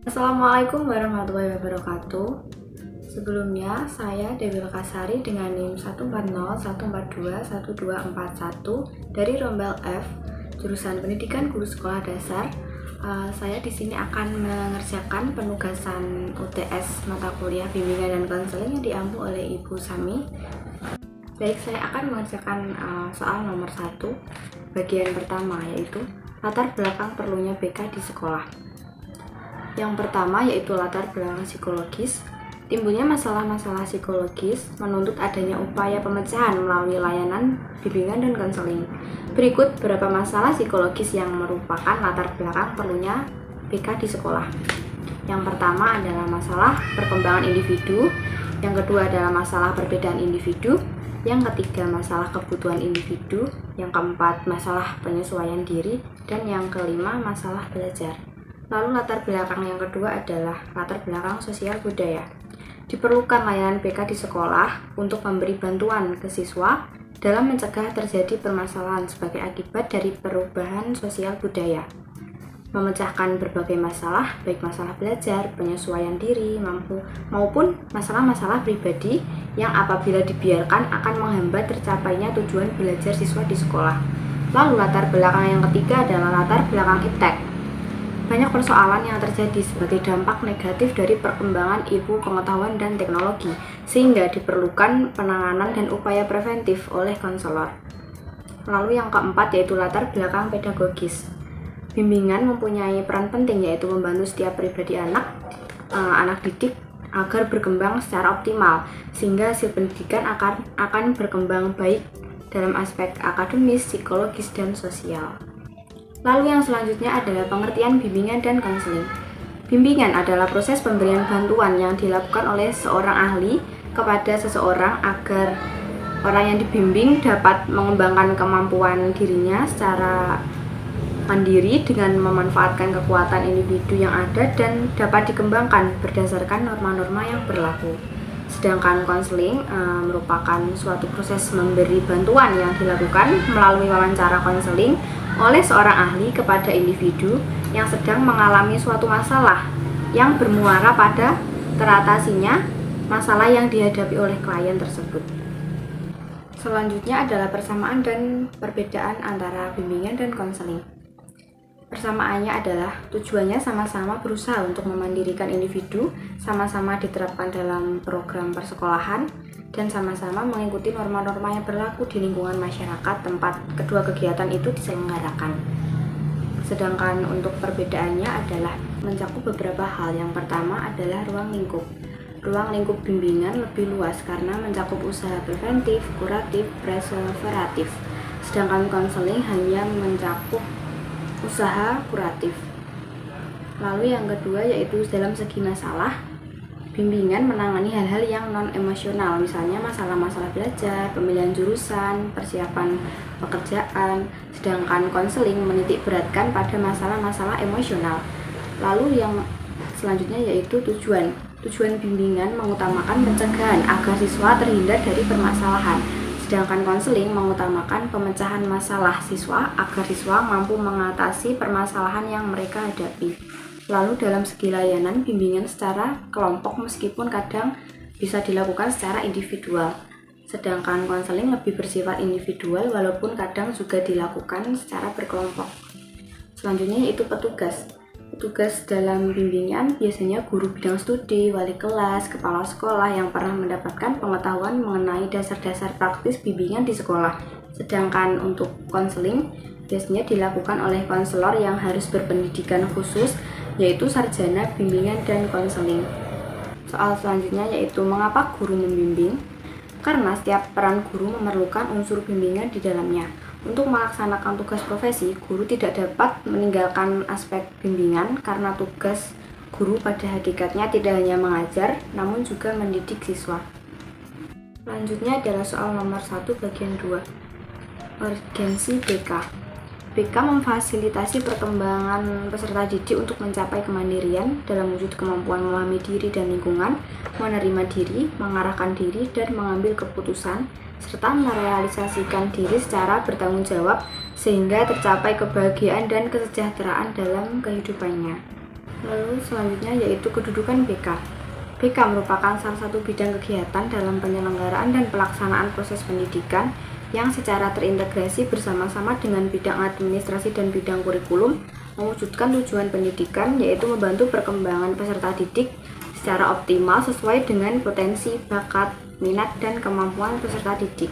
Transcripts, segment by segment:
Assalamualaikum warahmatullahi wabarakatuh. Sebelumnya, saya Dewi Lekasari dengan NIM 14014211241 dari Rombel F, jurusan Pendidikan Guru Sekolah Dasar. Saya di sini akan mengerjakan penugasan UTS mata kuliah bimbingan dan konseling yang diampu oleh Ibu Sami. Baik, saya akan mengerjakan soal nomor 1, bagian pertama, yaitu latar belakang perlunya BK di sekolah. Yang pertama yaitu latar belakang psikologis. Timbulnya masalah-masalah psikologis menuntut adanya upaya pemecahan melalui layanan bimbingan dan konseling. Berikut beberapa masalah psikologis yang merupakan latar belakang perlunya BK di sekolah. Yang pertama adalah masalah perkembangan individu, yang kedua adalah masalah perbedaan individu, yang ketiga masalah kebutuhan individu, yang keempat masalah penyesuaian diri, dan yang kelima masalah belajar. Lalu latar belakang yang kedua adalah latar belakang sosial budaya. Diperlukan layanan BK di sekolah untuk memberi bantuan ke siswa dalam mencegah terjadi permasalahan sebagai akibat dari perubahan sosial budaya. Memecahkan berbagai masalah, baik masalah belajar, penyesuaian diri, maupun masalah-masalah pribadi yang apabila dibiarkan akan menghambat tercapainya tujuan belajar siswa di sekolah. Lalu latar belakang yang ketiga adalah latar belakang iptek. Banyak persoalan yang terjadi sebagai dampak negatif dari perkembangan ilmu pengetahuan dan teknologi, sehingga diperlukan penanganan dan upaya preventif oleh konselor. Lalu yang keempat yaitu latar belakang pedagogis. Bimbingan mempunyai peran penting yaitu membantu setiap pribadi anak didik agar berkembang secara optimal, sehingga hasil pendidikan akan berkembang baik dalam aspek akademis, psikologis, dan sosial. Lalu yang selanjutnya adalah pengertian bimbingan dan konseling. Bimbingan adalah proses pemberian bantuan yang dilakukan oleh seorang ahli kepada seseorang agar orang yang dibimbing dapat mengembangkan kemampuan dirinya secara mandiri dengan memanfaatkan kekuatan individu yang ada dan dapat dikembangkan berdasarkan norma-norma yang berlaku. Sedangkan konseling merupakan suatu proses memberi bantuan yang dilakukan melalui wawancara konseling oleh seorang ahli kepada individu yang sedang mengalami suatu masalah yang bermuara pada teratasinya masalah yang dihadapi oleh klien tersebut. Selanjutnya adalah persamaan dan perbedaan antara bimbingan dan konseling. Persamaannya adalah tujuannya sama-sama berusaha untuk memandirikan individu, sama-sama diterapkan dalam program persekolahan, dan sama-sama mengikuti norma-norma yang berlaku di lingkungan masyarakat tempat kedua kegiatan itu diselenggarakan. Sedangkan untuk perbedaannya adalah mencakup beberapa hal. Yang pertama adalah ruang lingkup. Ruang lingkup bimbingan lebih luas karena mencakup usaha preventif, kuratif, preseveratif. Sedangkan konseling hanya mencakup usaha kuratif. Lalu yang kedua yaitu dalam segi masalah, bimbingan menangani hal-hal yang non-emosional, misalnya masalah-masalah belajar, pemilihan jurusan, persiapan pekerjaan, sedangkan konseling menitik beratkan pada masalah-masalah emosional. Lalu yang selanjutnya yaitu tujuan. Tujuan bimbingan mengutamakan pencegahan agar siswa terhindar dari permasalahan. Sedangkan konseling mengutamakan pemecahan masalah siswa agar siswa mampu mengatasi permasalahan yang mereka hadapi. Lalu dalam segi layanan, bimbingan secara kelompok meskipun kadang bisa dilakukan secara individual. Sedangkan konseling lebih bersifat individual walaupun kadang juga dilakukan secara berkelompok. Selanjutnya yaitu petugas. Petugas dalam bimbingan biasanya guru bidang studi, wali kelas, kepala sekolah yang pernah mendapatkan pengetahuan mengenai dasar-dasar praktis bimbingan di sekolah. Sedangkan untuk konseling biasanya dilakukan oleh konselor yang harus berpendidikan khusus, yaitu sarjana bimbingan dan konseling. Soal selanjutnya yaitu mengapa guru membimbing? Karena setiap peran guru memerlukan unsur bimbingan di dalamnya. Untuk melaksanakan tugas profesi, guru tidak dapat meninggalkan aspek bimbingan karena tugas guru pada hakikatnya tidak hanya mengajar, namun juga mendidik siswa. Selanjutnya adalah soal nomor 1 bagian 2. Urgensi BK. BK memfasilitasi perkembangan peserta didik untuk mencapai kemandirian dalam wujud kemampuan memahami diri dan lingkungan, menerima diri, mengarahkan diri, dan mengambil keputusan, serta merealisasikan diri secara bertanggung jawab sehingga tercapai kebahagiaan dan kesejahteraan dalam kehidupannya. Lalu selanjutnya yaitu kedudukan BK. BK merupakan salah satu bidang kegiatan dalam penyelenggaraan dan pelaksanaan proses pendidikan yang secara terintegrasi bersama-sama dengan bidang administrasi dan bidang kurikulum mewujudkan tujuan pendidikan, yaitu membantu perkembangan peserta didik secara optimal sesuai dengan potensi, bakat, minat, dan kemampuan peserta didik.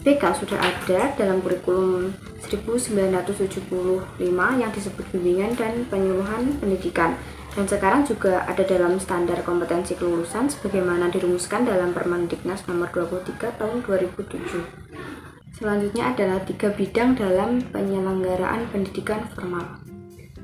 BK sudah ada dalam kurikulum 1975 yang disebut bimbingan dan penyuluhan pendidikan, dan sekarang juga ada dalam standar kompetensi kelulusan sebagaimana dirumuskan dalam Permendiknas nomor 23 tahun 2007. Selanjutnya adalah 3 bidang dalam penyelenggaraan pendidikan formal.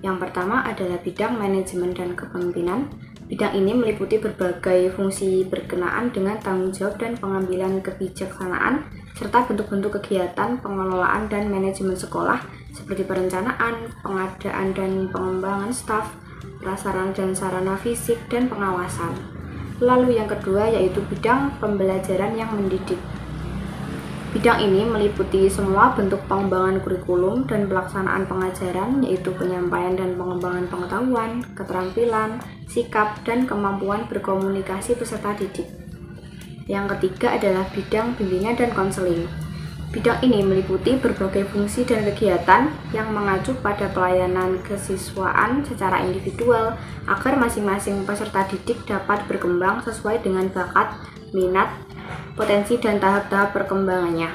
Yang pertama adalah bidang manajemen dan kepemimpinan. Bidang ini meliputi berbagai fungsi berkenaan dengan tanggung jawab dan pengambilan kebijaksanaan, serta bentuk-bentuk kegiatan, pengelolaan, dan manajemen sekolah, seperti perencanaan, pengadaan dan pengembangan staf, prasarana dan sarana fisik, dan pengawasan. Lalu yang kedua yaitu bidang pembelajaran yang mendidik. Bidang ini meliputi semua bentuk pengembangan kurikulum dan pelaksanaan pengajaran, yaitu penyampaian dan pengembangan pengetahuan, keterampilan, sikap, dan kemampuan berkomunikasi peserta didik. Yang ketiga adalah bidang bimbingan dan konseling. Bidang ini meliputi berbagai fungsi dan kegiatan yang mengacu pada pelayanan kesiswaan secara individual agar masing-masing peserta didik dapat berkembang sesuai dengan bakat, minat, potensi, dan tahap-tahap perkembangannya.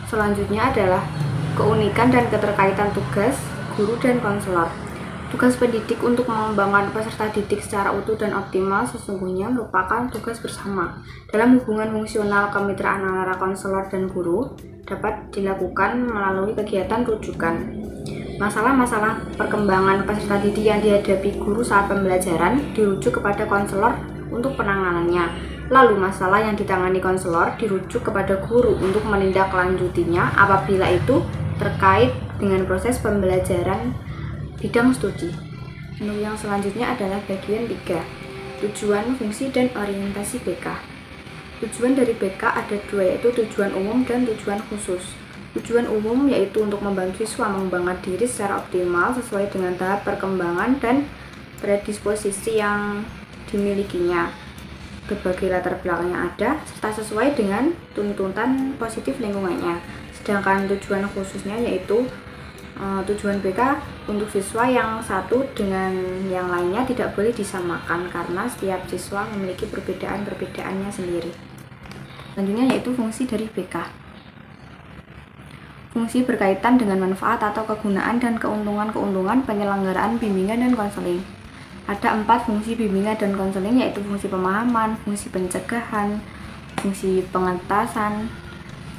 Selanjutnya adalah keunikan dan keterkaitan tugas guru dan konselor. Tugas pendidik untuk mengembangkan peserta didik secara utuh dan optimal sesungguhnya merupakan tugas bersama. Dalam hubungan fungsional kemitraan antara konselor dan guru dapat dilakukan melalui kegiatan rujukan. Masalah-masalah perkembangan peserta didik yang dihadapi guru saat pembelajaran dirujuk kepada konselor untuk penanganannya. Lalu masalah yang ditangani konselor dirujuk kepada guru untuk menindaklanjutinya apabila itu terkait dengan proses pembelajaran bidang studi. Untuk yang selanjutnya adalah bagian 3, tujuan, fungsi, dan orientasi BK. Tujuan dari BK ada 2, yaitu tujuan umum dan tujuan khusus. Tujuan umum yaitu untuk membantu siswa mengembangkan diri secara optimal sesuai dengan tahap perkembangan dan predisposisi yang dimilikinya, berbagai latar belakang yang ada, serta sesuai dengan tuntutan positif lingkungannya. Sedangkan tujuan khususnya yaitu tujuan BK untuk siswa yang satu dengan yang lainnya tidak boleh disamakan karena setiap siswa memiliki perbedaan-perbedaannya sendiri. Selanjutnya yaitu fungsi dari BK. Fungsi berkaitan dengan manfaat atau kegunaan dan keuntungan-keuntungan penyelenggaraan bimbingan dan konseling. Ada 4 fungsi bimbingan dan konseling, yaitu fungsi pemahaman, fungsi pencegahan, fungsi pengentasan,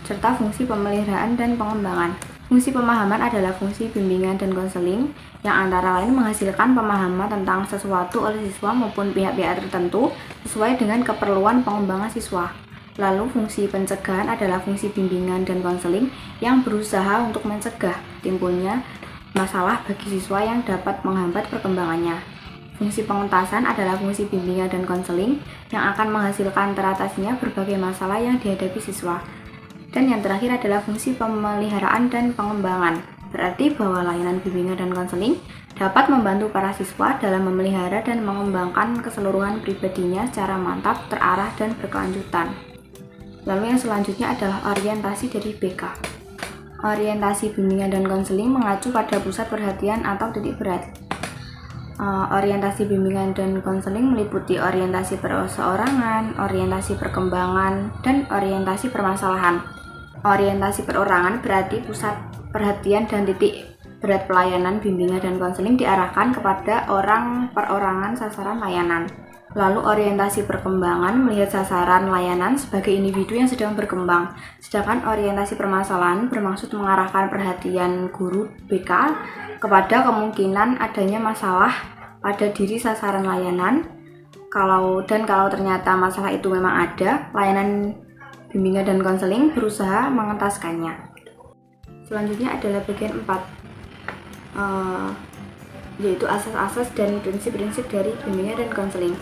serta fungsi pemeliharaan dan pengembangan. Fungsi pemahaman adalah fungsi bimbingan dan konseling yang antara lain menghasilkan pemahaman tentang sesuatu oleh siswa maupun pihak-pihak tertentu sesuai dengan keperluan pengembangan siswa. Lalu fungsi pencegahan adalah fungsi bimbingan dan konseling yang berusaha untuk mencegah timbulnya masalah bagi siswa yang dapat menghambat perkembangannya. Fungsi pengentasan adalah fungsi bimbingan dan konseling yang akan menghasilkan teratasinya berbagai masalah yang dihadapi siswa. Dan yang terakhir adalah fungsi pemeliharaan dan pengembangan. Berarti bahwa layanan bimbingan dan konseling dapat membantu para siswa dalam memelihara dan mengembangkan keseluruhan pribadinya secara mantap, terarah, dan berkelanjutan. Lalu yang selanjutnya adalah orientasi dari BK. Orientasi bimbingan dan konseling mengacu pada pusat perhatian atau titik berat. Orientasi bimbingan dan konseling meliputi orientasi perorangan, orientasi perkembangan, dan orientasi permasalahan. Orientasi perorangan berarti pusat perhatian dan titik berat pelayanan bimbingan dan konseling diarahkan kepada orang perorangan sasaran layanan. Lalu orientasi perkembangan melihat sasaran layanan sebagai individu yang sedang berkembang. Sedangkan orientasi permasalahan bermaksud mengarahkan perhatian guru BK kepada kemungkinan adanya masalah pada diri sasaran layanan. Kalau ternyata masalah itu memang ada, layanan bimbingan dan konseling berusaha mengentaskannya. Selanjutnya adalah bagian 4, yaitu asas-asas dan prinsip-prinsip dari bimbingan dan konseling.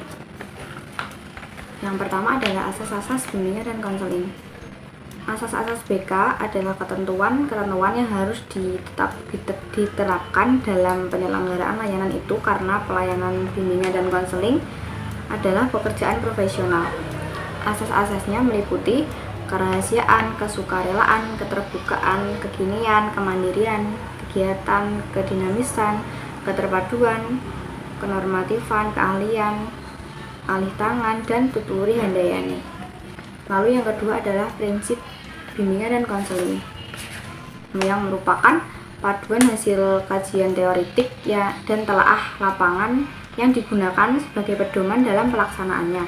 Yang pertama adalah asas-asas bimbingan dan konseling. Asas-asas BK adalah ketentuan yang harus diterapkan dalam penyelenggaraan layanan itu karena pelayanan bimbingan dan konseling adalah pekerjaan profesional. Asas-asasnya meliputi kerahasiaan, kesukarelaan, keterbukaan, kekinian, kemandirian, kegiatan, kedinamisan, keterpaduan, kenormatifan, keahlian, alih tangan, dan tuturi handayani. Lalu yang kedua adalah prinsip bimbingan dan konseling yang merupakan paduan hasil kajian teoritik dan telaah lapangan yang digunakan sebagai pedoman dalam pelaksanaannya.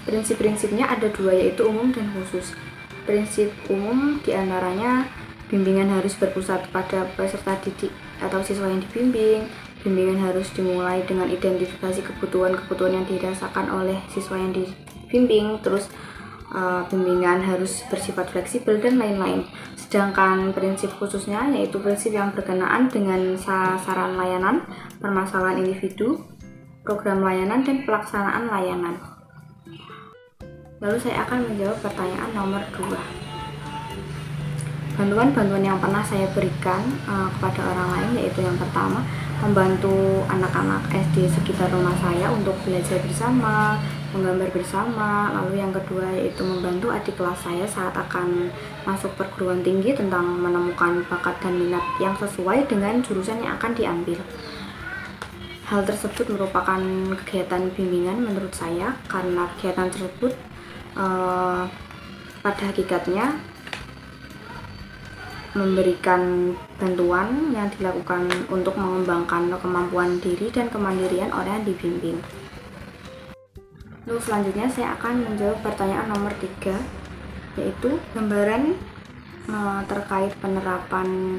Prinsip-prinsipnya ada dua, yaitu umum dan khusus. Prinsip umum diantaranya bimbingan harus berpusat pada peserta didik atau siswa yang dibimbing. Bimbingan harus dimulai dengan identifikasi kebutuhan-kebutuhan yang dirasakan oleh siswa yang dibimbing. Terus bimbingan harus bersifat fleksibel dan lain-lain. Sedangkan prinsip khususnya yaitu prinsip yang berkenaan dengan sasaran layanan, permasalahan individu, program layanan, dan pelaksanaan layanan. Lalu saya akan menjawab pertanyaan nomor 2. Bantuan-bantuan yang pernah saya berikan kepada orang lain yaitu yang pertama, membantu anak-anak SD sekitar rumah saya untuk belajar bersama, menggambar bersama. Lalu yang kedua yaitu membantu adik kelas saya saat akan masuk perguruan tinggi tentang menemukan bakat dan minat yang sesuai dengan jurusan yang akan diambil. Hal tersebut merupakan kegiatan bimbingan menurut saya karena kegiatan tersebut pada hakikatnya memberikan bantuan yang dilakukan untuk mengembangkan kemampuan diri dan kemandirian orang yang dibimbing. Lalu selanjutnya saya akan menjawab pertanyaan nomor 3, yaitu gambaran terkait penerapan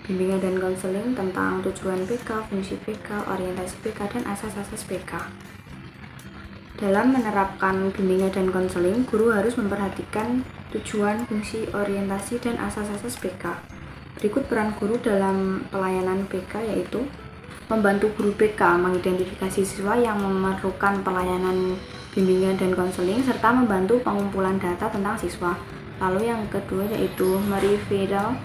bimbingan dan konseling tentang tujuan BK, fungsi BK, orientasi BK, dan asas-asas BK. Dalam menerapkan bimbingan dan konseling, guru harus memperhatikan tujuan, fungsi, orientasi, dan asas-asas BK. Berikut peran guru dalam pelayanan BK yaitu membantu guru BK mengidentifikasi siswa yang memerlukan pelayanan bimbingan dan konseling serta membantu pengumpulan data tentang siswa. Lalu yang kedua yaitu mereferral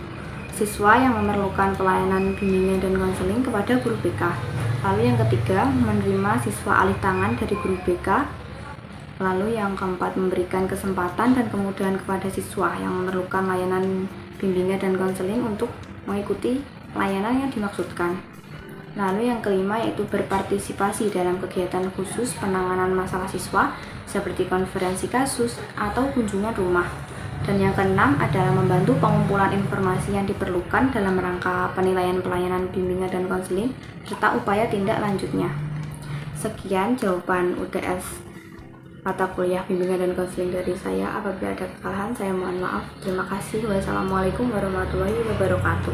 siswa yang memerlukan pelayanan bimbingan dan konseling kepada guru BK. Lalu yang ketiga, menerima siswa alih tangan dari guru BK. Lalu yang keempat, memberikan kesempatan dan kemudahan kepada siswa yang memerlukan layanan bimbingan dan konseling untuk mengikuti layanan yang dimaksudkan. Lalu yang kelima yaitu berpartisipasi dalam kegiatan khusus penanganan masalah siswa seperti konferensi kasus atau kunjungan rumah. Dan yang keenam adalah membantu pengumpulan informasi yang diperlukan dalam rangka penilaian pelayanan bimbingan dan konseling serta upaya tindak lanjutnya. Sekian jawaban UTS mata kuliah bimbingan dan konseling dari saya. Apabila ada kesalahan saya mohon maaf. Terima kasih. Wassalamualaikum warahmatullahi wabarakatuh.